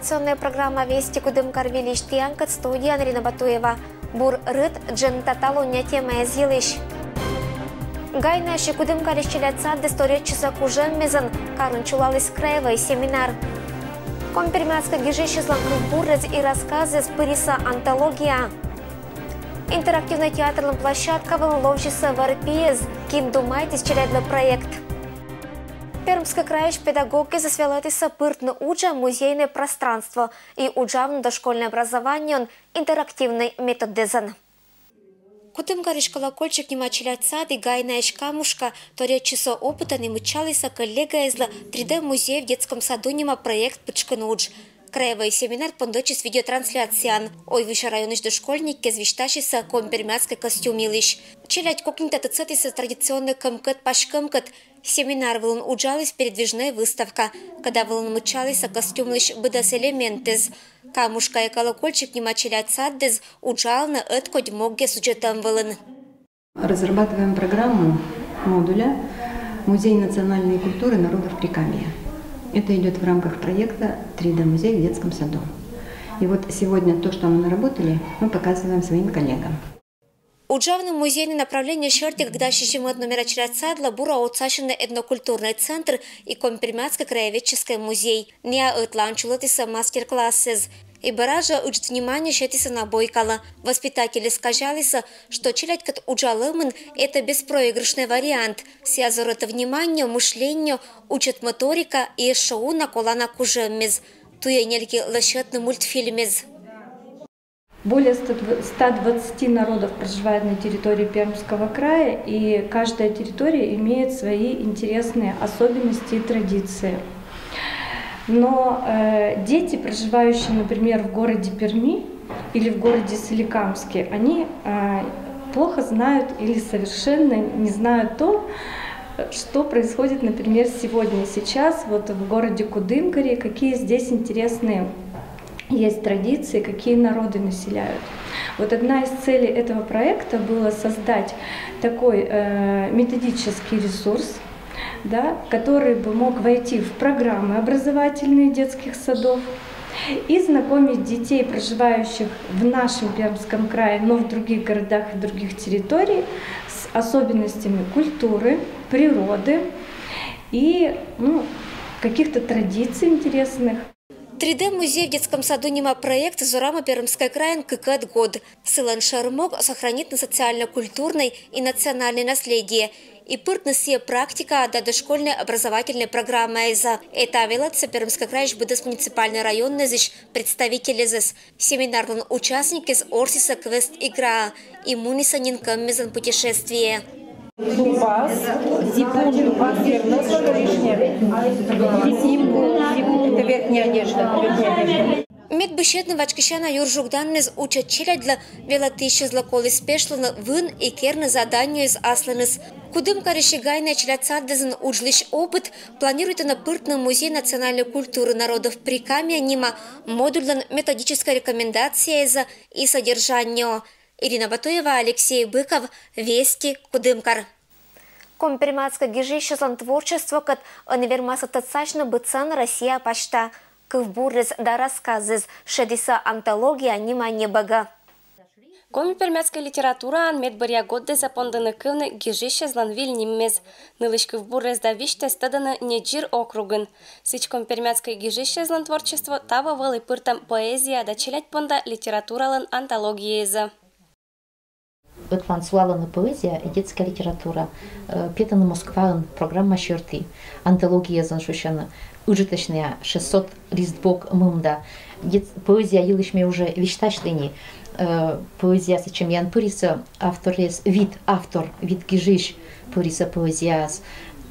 информационная программа «Вести Кудымкар Велиштиянкат», студия Нарина Батуева. Бур рыд джин таталония тема изъелыш. Гайнаши Кудымкар ищелятся до сторечиса кужем мезен, карунчулалыс краевой семинар. Компермятска гижещезлан буррез и рассказы с пыриса антология. Интерактивная театрная площадка выловчиса варпиез, ким думает исчелядный проект. Пермский край педагоги засвялатися пыртно уджа музейное пространство и уджавно дошкольное образование интерактивный метод дезен. Кудымкар колокольчик не мачилять сад и гайная камушка, то речиса опыта не мычалися коллега из 3D-музея в детском саду нема проект Пычканудж. Краевой семинар пондочис видеотрансляциян. Ой, выше районыш дошкольники звешташися компермятской костюмилищ. Челядь кокнит отцетися традиционный кымкет пашкымкет. Семинар вылон уджалась передвижная выставка, когда вылон мычалися костюмлищ быдас элементез. Камушка и колокольчик не мачилять саддез уджална эткодь могге сюжетом вылон. Разрабатываем программу модуля «Музей национальной культуры народов Прикамья». Это идет в рамках проекта 3D-музей в детском саду. И вот сегодня то, что мы наработали, мы показываем своим коллегам. Уджавный музейный направление шерти, когда щищемот номера садла, бура отсашенный этнокультурный центр и Компермятский краеведческий музей. Не отланчулатися мастер-классез. И баража учит внимание щетися на бойкала. Воспитатели сказались, что челядь кат уджалымын – это беспроигрышный вариант. Связывает внимание, мышление, учат моторика и шоу на колана кужеммез. Туенельки лощетный мультфильмез. Более 120 народов проживает на территории Пермского края, и каждая территория имеет свои интересные особенности и традиции. Но дети, проживающие, например, в городе Перми или в городе Соликамске, они плохо знают или совершенно не знают то, что происходит, например, сегодня, сейчас, вот в городе Кудымкаре, какие здесь интересные есть традиции, какие народы населяют. Вот одна из целей этого проекта было создать такой методический ресурс, да, который бы мог войти в программы образовательные детских садов и знакомить детей, проживающих в нашем Пермском крае, но в других городах и других территориях, с особенностями культуры, природы и каких-то традиций интересных. 3D-музей в детском саду нема проект Зорама Пермской краин кыкат год. Сылан Шармог сохранит на социально-культурное и национальное наследие. И пыртнесия практика до дошкольной образовательной программы ЭЗА. Это велится Пермской край быдас муниципальный район незыш представители ЗЭС. Семинарный участник из Орсиса квест игра и Муниса Нинкам мезон путешествие. Зубас, зипун, вернос, лишнее. Зипун, это верхняя одежда. Медбещетный вачкищана Юржугдан мез учат челядь для велатыща злоколы спешлана вын и керны заданию из асланыс. Кудымкар гайная челядцаддезен уджлищ опыт планирует на пыртный музей национальной культуры народов Прикамья нима модульдан методическая рекомендация и содержание. Ирина Батуева, Алексей Быков, Вести, Кудымкар. Компермятска гижищезлан творчество, кат универмаса тацачна быцан Россия пашта. Кывбуррез да рассказыз, шедиса антология нима не бага. Компермятская литература медбарья годде запонданы кывны гижищезлан вильниммез. Нылыш кывбуррез да виште стаданы неджир округын. Сыч компермятская гижищезлан творчество тава валы пыртам поэзия да челять понда литературалан антологиеза. Отвансуалана поэзия и детская литература. Петана Москва программа «Шерти». Антология заншущана. Ужиточная 600 листбок мымда. Поэзия елышме уже виштачлени. Поэзия сечем ян пыриса авторес автор вид гижиш пыриса поэзияс.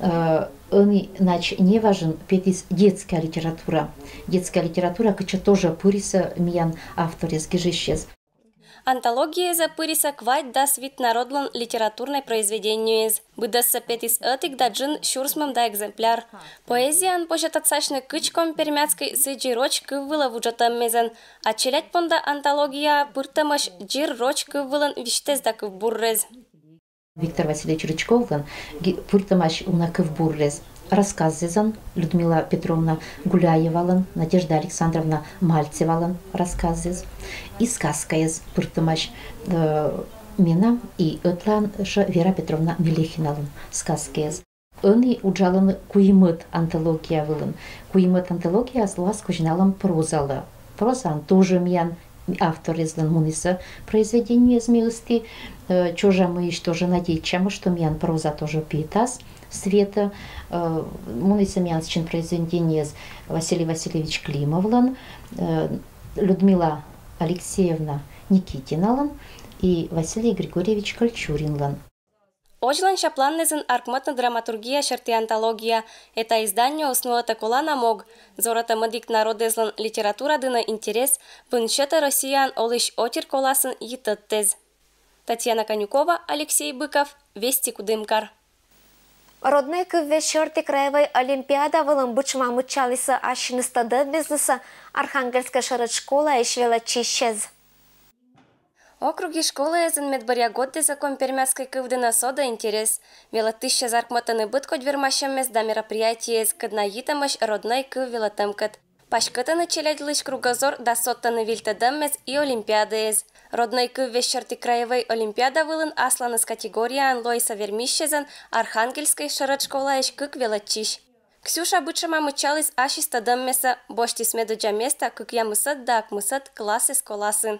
Он нач не важен петис детская литература. Детская литература, кача тоже пыриса миян авторес гижищес. Антология за пыриса квать да свит народлан литературное произведение из. Быдаса петис этик да джин шурсмам да экземпляр. Поэзия ан пожат отсачны кычком пермяцкой сыджи роч кыввыла вуджатам мезен. А челять понда антология пыртамаш джир роч кыввылан виштез да кывбуррез. Виктор Васильевич Рычков пыртамаш уна кывбуррез. рассказзезан Людмила Петровна Гуляевалан, Надежда Александровна Мальцевалан рассказзез, и сказкаез пыртымаш мина и ытлан Вера Петровна Мелехиналан сказкаез. Они уджалан куимыт антология вылын. Куимыт антология азлас кужиналам прозала. Прозан тоже миян автор издан муниса произведение змелости. Чожа мы тоже надеемся, что миян проза тоже питас. Света муниса миян чин произведение Василий Васильевич Климовлан, Людмила Алексеевна Никитиналан и Василий Григорьевич Кольчуринлан. Очлан шапланнезен аркматна драматургия шерти антология. Это издание основата колана мог. Зората мадик народезлан литература дына интерес. Выншета Россиян олыш отир коласын етыттез. Татьяна Конюкова, Алексей Быков, Вести Кудымкар. Родной кывве шерти краевой олимпиада вылым бычма мычалиса ашиныстады бизнеса Архангельская шарыт школа ишвела чищез. Округи школы езен медбаря годде закон пермяцкой кывдына сода интерес. Вела тысяча заркматаны бытко двермащем да мероприятие из каднаитамыш родной кыв велатымкат. Пашкатаны челядилыш кругозор да соттаны вильтадаммез и олимпиада ез. Родной кыв вещерти краевой олимпиада вылын аслан из категориян Лойса Вермищезен Архангельской шарат школа еш кык велачиш. Ксюша бычама мычалис ашистадаммеса бошти смедуджа места кык ямысат да акмысат классы с коласын.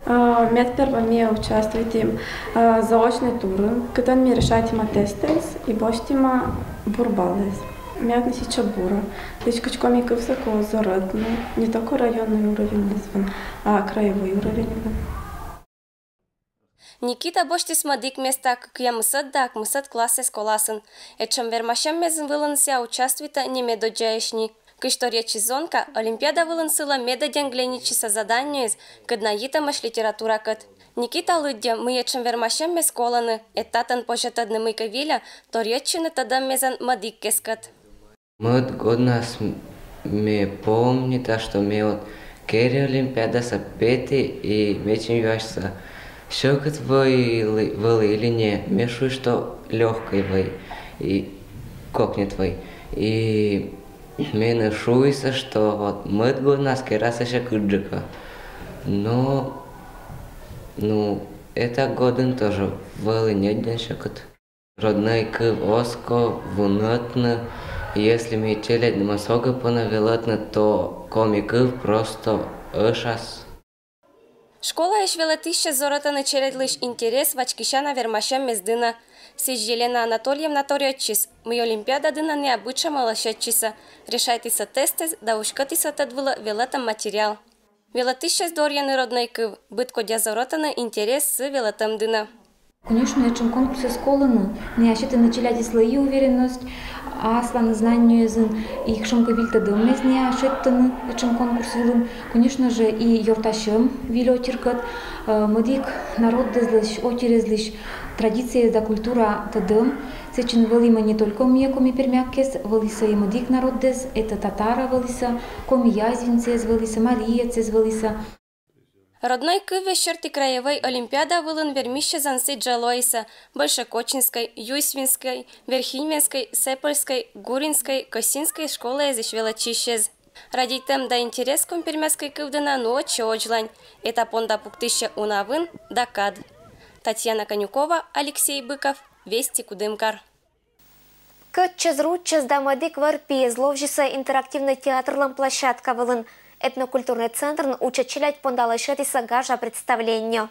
Медперва ми участвуйте заочный турн, когда ми решайте тестес и бощима бурбалес. Мятни сича бура. Личкачко ми высоко зародно, не только районный уровень назван, а краевой уровень. Никита бошти смадик места, как я мысат да акмысат классы с коласын. Эчем вермашем мезен вылынся участвуйте не медоджаешни. Кыштория чизонка, олимпиада вылынсыла медоден гленичиса заданию, кадна йитамаш литература кат. Никита лыдя, мы ечем вермашем мез коланы, этатан пожатадны мыка виля, торьетчины тадам мезан мадик кескат. Мы годно me помнит, что мы вот керри олимпиада са пети и мечем юашса. Щекот вы или не, мешу что легкой вы и кокнет вы. И мне нашуется, что вот мы годно скераса еще куджика. Но, это годен тоже вы не день щекот. Родной к оско, вунатно. Если мы челядь на масога понавелатно, то комиков просто ышас. Школа ешвела тысяча зорота на челядь лишь интерес вачкищана вермашем мездына. Сиж Елена Анатольевна торьотчис. Мы олимпиада дына необыча малашетчиса. Решайте са тестез, да ушкати са тадвила велатам материал. Вела тысяча здорьяны родной кыв. Бытко дя зорота на интерес с велатам дына. Конечно, чем конкурсы сколаны, не считаны челяди слои уверенность, а сланы знанию язын, и шумка вильта дымез не считаны, чем конкурс вилын. Конечно же, и йорташем вилетиркат, мадик народ дезлищ, отерезлищ, традиция да культура тадым. Сечин валима не только мне, коми пермяккес, валиса и мадик народ дез, это татара валиса, коми язвинцез валиса, Мария цез валиса. Родной кыве шерти краевой олимпиада вылын вермище зансиджа Лоиса, Большекочинской, Юйсвинской, Верхиньменской, Сепольской, Гуринской, Косинской школы езышвела чищез. Ради тем да интерес ком пермяцкой кывдана ночи оджлань. Это понда пуктыще унавын да кад. Татьяна Конюкова, Алексей Быков, Вести Кудымкар. Кытчез-рутчез да мадик варпи зловжиса интерактивный театрлым площадка вылын. Этнокультурный центр учат челядь пондалышетиса гажа представлению.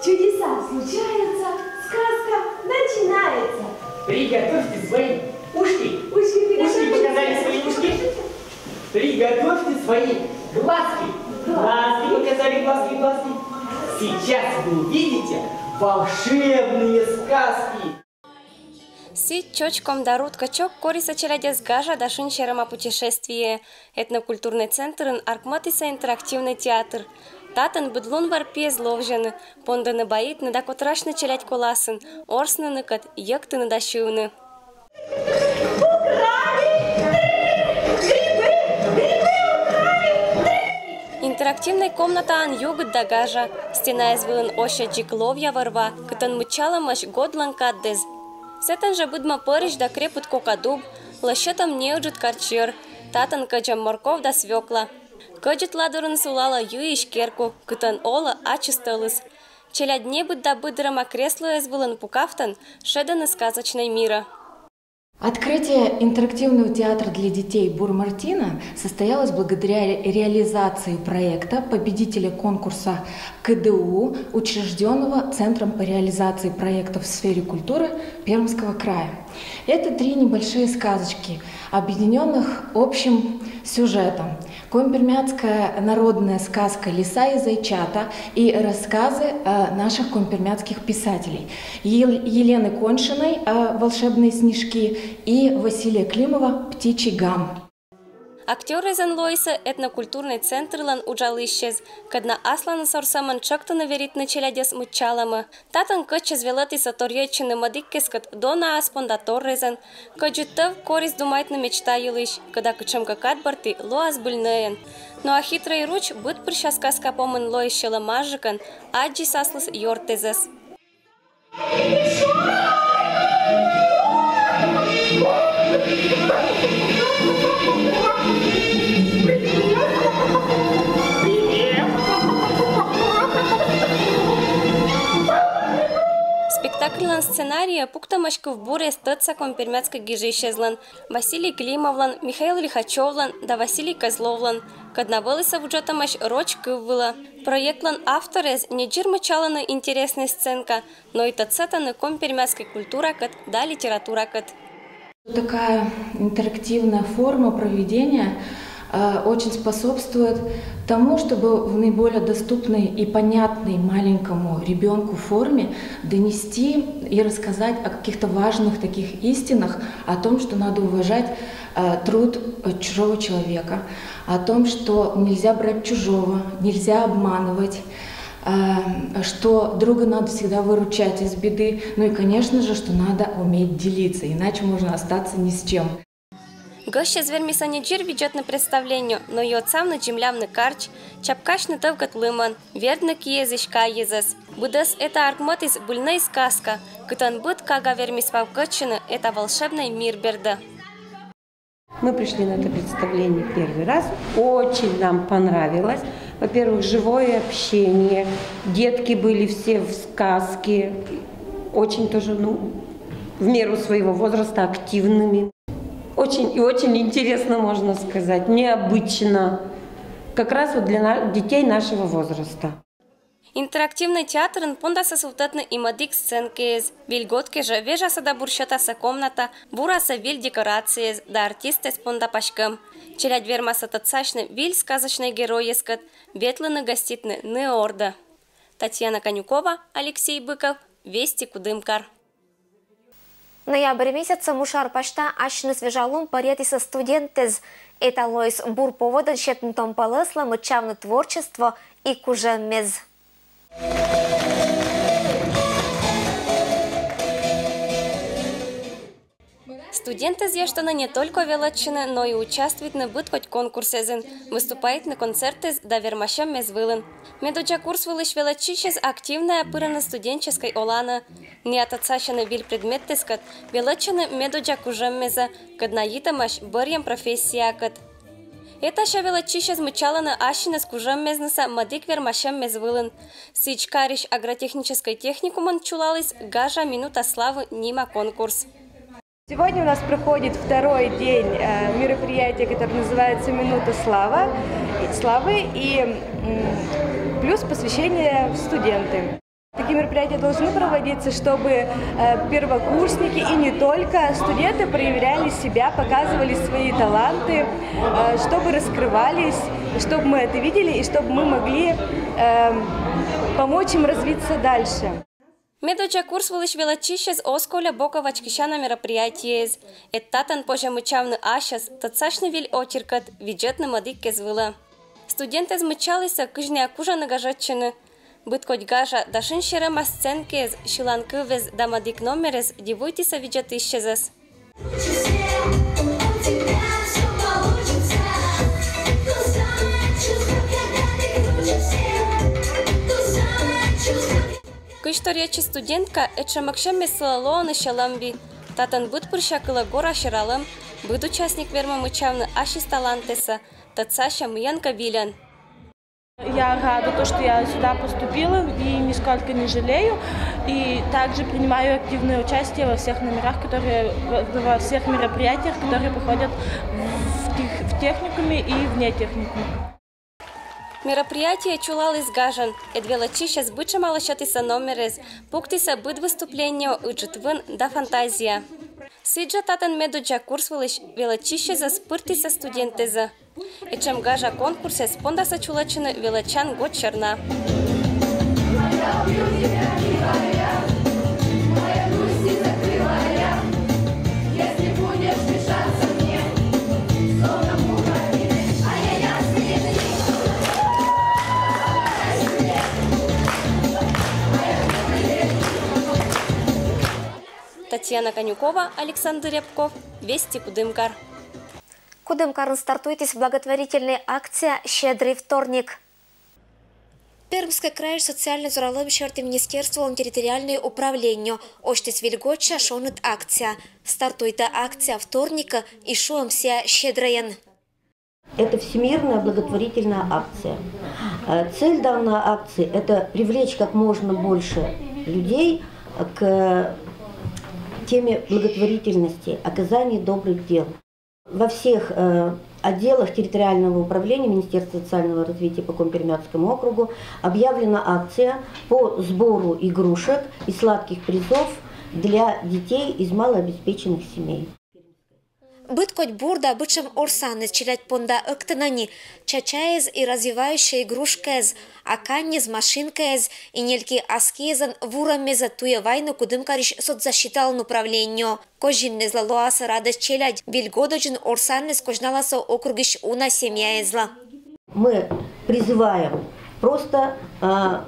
Чудеса случаются, сказка начинается. Приготовьте свои ушки. Ушки показали свои ушки. Приготовьте свои глазки. Глазки показали глазки. Сейчас вы увидите волшебные сказки. Си чочком дарут качок кориса челядес гажа да шинчерама путешествие. Этнокультурный центр аркматиса интерактивный театр. Татан быдлун варпе зловжены, понданы баит на дакотрашны челядь коласын, орсны ныкат, ектыны да шивны. Интерактивная комната ан югыт да гажа. Стена извылын оша джикловья варва, кытан мычалам аш годлан каддез. Сетен же будма пориш да крепут кокадуб, лащетом неуджит карчир, татан каджам морков да свекла. Каджит ладурын сулала юиш керку, кытан ола ачистылыс. Челя дне будда быдрама кресло эсбылын пукафтан, шеданы сказочной мира. Открытие интерактивного театра для детей «Бур-Мартина» состоялось благодаря реализации проекта победителя конкурса КДУ, учрежденного Центром по реализации проектов в сфере культуры Пермского края. Это 3 небольшие сказочки, объединенных общим сюжетом. Компермятская народная сказка «Лиса и зайчата» и рассказы наших компермятских писателей Елены Коншиной «Волшебные снежки» и Василия Климова «Птичий гам». Актер из Лойса этнокультурный центр лан уджалыщез, кадна аслана сорсаман чактана верит на челядес мучалама. Татан качез велати саторьечины мадиккескат дона аспондатор резан, каджутав корис думает на мечта елыш, когда качам какат барти лоас бульнеен. Ну а хитрый руч быт прищас каска помын лоищела мажикан, аджи саслас йортезес. Спектакльлан сценария пуктамашка в буре стыца компермятска гижищезлан, Василий Климовлан, Михаил Лихачевлан, да Василий Козловлан. Каднабылыса вуджатамаш роч кыввыла. Проектлан авторез не джирмачалана интересная сценка, но и тацетана компермятской культура кат да литература кат. Такая интерактивная форма проведения очень способствует тому, чтобы в наиболее доступной и понятной маленькому ребенку форме донести и рассказать о каких-то важных таких истинах, о том, что надо уважать труд чужого человека, о том, что нельзя брать чужого, нельзя обманывать, что друга надо всегда выручать из беды, ну и, конечно же, что надо уметь делиться, иначе можно остаться ни с чем. Гоще звермиса не джир бюджетное представление, но и отцам джимлявный карч, чапкашный тавгат лыман, верно киезышка езес. Будас это аргматис бульная сказка, кытан быт кага вермисвав гачина, это волшебный мир берда. Мы пришли на это представление первый раз, очень нам понравилось. Во-первых, живое общение, детки были все в сказке, очень тоже, в меру своего возраста активными. Очень интересно, можно сказать, необычно, как раз вот для детей нашего возраста. Интерактивный театр понда сосудатны и мадик сценкез, вильготки же вежаса да буршатаса комната, бураса виль декорации, да артисты с понда пашкам. Челядь вермаса тацашны виль сказочный герой ескат, ветланы гоститны неорда. Татьяна Конюкова, Алексей Быков, Вести Кудымкар. Ноябрь месяца мушар пашта ашны свежалум паретиса студентез. Это лойс бур повода щетнутом полысла мычавно творчество и кужеммез. Студенты зештана не только величины, но и участвуют на быткоть конкурсезен, выступает на концерты с довермашем мезвылын. Медуча курс вылыш величичез активная пырана студенческой олана. Не отцащаны виль предметтескат, величины медуча кужеммеза, каднаитамаш барьем профессия кат. Это ша величичез мычалана ашина с кужеммезнеса мадик вермашем мезвылын. Сичкариш агротехнической техникуман чулалась гажа минута славы нима конкурс. Сегодня у нас проходит второй день мероприятия, которое называется «Минута славы» и плюс посвящение студенты. Такие мероприятия должны проводиться, чтобы первокурсники и не только студенты проявляли себя, показывали свои таланты, чтобы раскрывались, чтобы мы это видели и чтобы мы могли помочь им развиться дальше. Медуча курс вылыш величичез осколя боковачкиша на мероприятиез. Эттатан позже мычавны ашас, тацашны виль очеркат, виджетны мадик кезвыла. Студенты змычалися кыжня кужа нагажатчыны. Быткоть гажа дашын шерема сценкез, шилан кывез да мадик номерез, дивуйтиса виджет исчезес. Кышторячи студентка эчамакшам меслалоны шаламби. Татан быт пыршакыла гора ширалым, быт участник верма мычавны ашис талантеса, татсаша мыянка вилян. Я рада, что я сюда поступила и нисколько не жалею. И также принимаю активное участие во всех номерах, во всех мероприятиях, которые проходят в техникуме и вне техникума. Мероприятие чулал изгажен, эдвелачище с бычем алашатиса номерез, пуктиса быт выступления уджитвын да фантазия. Сиджа татан медуджа курс велачище за спыртиса студентеза. Ечем гажа конкурсе спондаса чулачины велачан год черна. Татьяна Конюкова, Александр Рябков, Вести Кудымкар. Кудымкарын стартует из благотворительной акции «Щедрый вторник». Пермский край социально зуралым шерти министерством территориальное управление. Оштис вильготча шонит акция. Стартует акция вторника и шоем вся щедроен. Это всемирная благотворительная акция. Цель данной акции – это привлечь как можно больше людей к теме благотворительности, оказания добрых дел. Во всех отделах территориального управления Министерства социального развития по Пермскому округу объявлена акция по сбору игрушек и сладких призов для детей из малообеспеченных семей. Быт коть бурда бычем орсанез челять понда ыктынани, чачаез и развивающая игрушкез, аканез машинкез и нельки аскезан вурамеза туя вайну кудымкариш соцзащиталн управлению. Кожиннез лалуаса радость челять, вильгододжин орсанез кожналаса округиш уна семья эзла. Мы призываем просто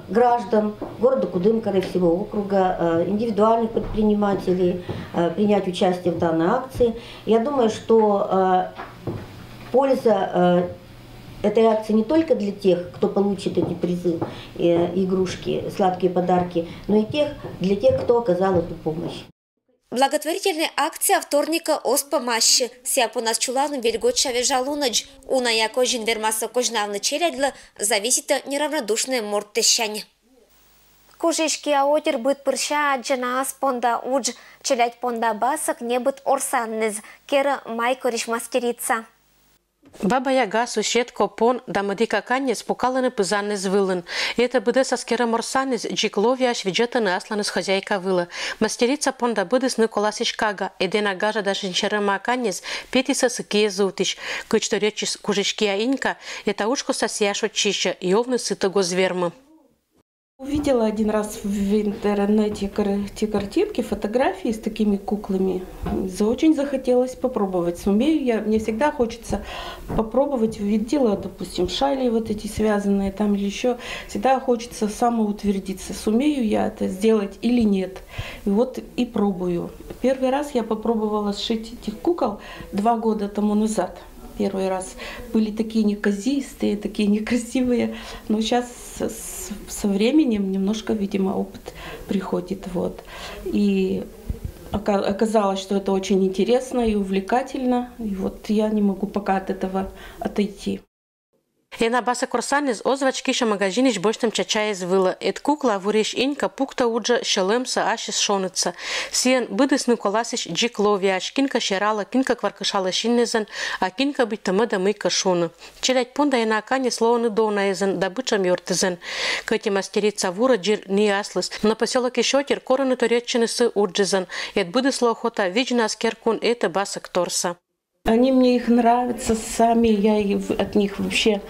граждан города Кудымкара и всего округа, индивидуальных предпринимателей принять участие в данной акции. Я думаю, что польза этой акции не только для тех, кто получит эти призы, игрушки, сладкие подарки, но и для тех, кто оказал эту помощь. Благотворительная акция вторника оспа мащи. Сяпу нас чулану вельготчаве жалунадж. Уна яко жин вермаса кожнавны челядла зависит неравнодушная мордтещань. Кужешки аотер быт пырша аджана спонда удж. Челядь понда басак не быт орсаннез. Кера майкориш мастерица. Баба Яга сушетко пон да мадика канне спукаланы пызанны звылын. Это быды соскера морсаныз джикловия швиджетаны асланыз хозяйка выла. Мастерица пон да быдыс Николасиш Кага. Эдена гажа да шинчерыма каннез петиса сыкие зутиш. Кычторечис кужешкия инька это ушко сосяшо чища и овны сытого звермы. Увидела один раз в интернете те картинки, фотографии с такими куклами. Очень захотелось попробовать. Сумею я, мне всегда хочется попробовать. Видела, допустим, шали вот эти связанные там или еще. Всегда хочется самоутвердиться, сумею я это сделать или нет. И вот и пробую. Первый раз я попробовала сшить этих кукол 2 года тому назад. Первый раз были такие неказистые, такие некрасивые. Но сейчас со временем немножко, видимо, опыт приходит. Вот. И оказалось, что это очень интересно и увлекательно. И вот я не могу пока от этого отойти. Ена баса корсанез озвачкиша магазиниш боштем чачаез выла. Эт кукла вуреш инька пукта уджа шелемса ашис шоныца. Сиен быдыс Николасиш джикловияш кинка шерала, кинка кваркышала шиннезен, а кинка быть тамада мыка шоны. Челять понда ена акане словно донаезен, да быча мёртезен. Кэти мастерица вура джир не аслыс. На поселок Ишотер короны тореччины с уджезен. Эт быдыс лохота виджна аскеркун это баса кторса. Они мне их нравятся сами, я от них вообще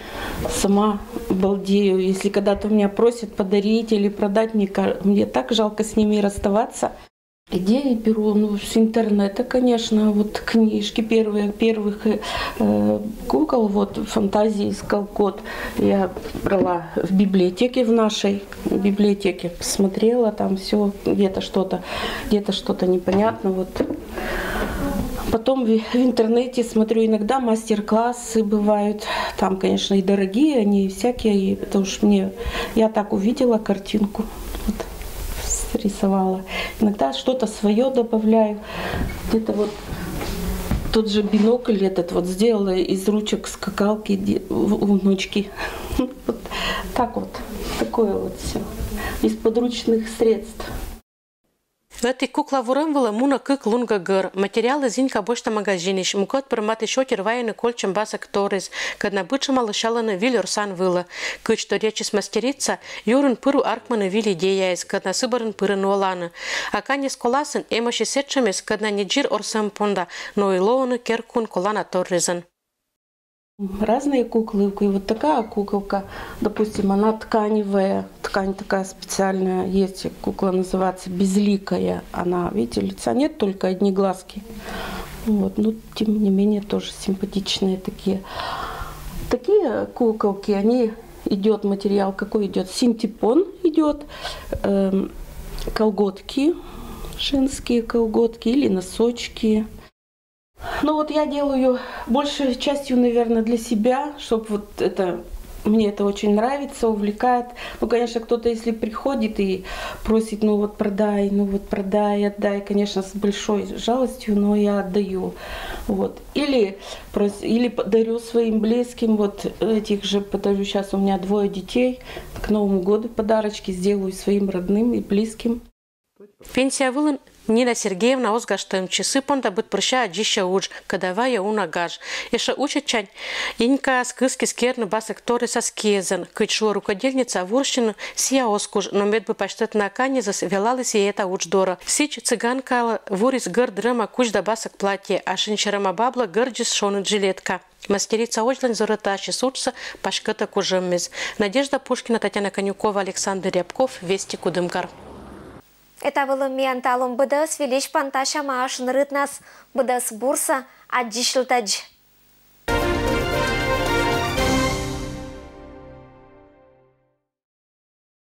сама балдею. Если когда-то меня просят подарить или продать, мне так жалко с ними расставаться. Идеи беру с интернета, конечно, вот книжки первых кукол, вот фантазии искал код. Я брала в библиотеке, в нашей библиотеке, посмотрела, там все где-то что-то непонятно. Вот. Потом в интернете смотрю, иногда мастер-классы бывают, там, конечно, и дорогие, они всякие, потому что я так увидела картинку, вот, рисовала. Иногда что-то свое добавляю. Где-то вот тот же бинокль этот вот сделала из ручек скакалки у внучки. Вот так вот. Такое вот все. Из подручных средств. Лети кукла вурымвала муна кык лунга гыр. Материалы зинька бошта магазиниш. Мукот пырматы шокер вайны кольчем басак торез. Кадна быча малышаланы вилерсан выла. Кыч то речи смастерица, юрын пыру аркманы вили деяйс. Кадна сыбарын пырын оланы. Акане сколасын эмоши сетчемес, кадна неджир орсам понда. Но и лоуны керкун колана торрезан. Разные куклы. И вот такая куколка, допустим, она тканевая. Ткань такая специальная есть. Кукла называется безликая. Она, видите, лица нет, только одни глазки. Вот. Но тем не менее тоже симпатичные такие. Такие куколки, они идет материал какой идет? Синтепон идет, колготки, женские колготки или носочки. Ну вот я делаю большей частью, наверное, для себя, чтобы вот это, мне это очень нравится, увлекает. Ну, конечно, кто-то, если приходит и просит, ну вот продай, отдай, конечно, с большой жалостью, но я отдаю. Вот. Или дарю своим близким, вот этих же подарю, сейчас у меня 2 детей, к Новому году подарочки сделаю своим родным и близким. Пенсия вылын Нина Сергеевна озгаштым часы понда быт прыща аджища уж, кадавая уна гаж. Эша учат чань. Инька скыски скерны басок торы соскезен. Кычшула рукодельница вурщину сия оскуж, но медбы паштет на канизас велалась ей это учдора. Сич цыганка вурис гыр драма куч да басок платье, а шинчарама бабла гырджис шонут жилетка. Мастерица Очлань Зоротачи сучса пашката кужеммез. Надежда Пушкина, Татьяна Конюкова, Александр Рябков, Вести Кудымкар. Это было мианталом БДС велич панташа маашын рытнас БДС бурса аджишлтадж.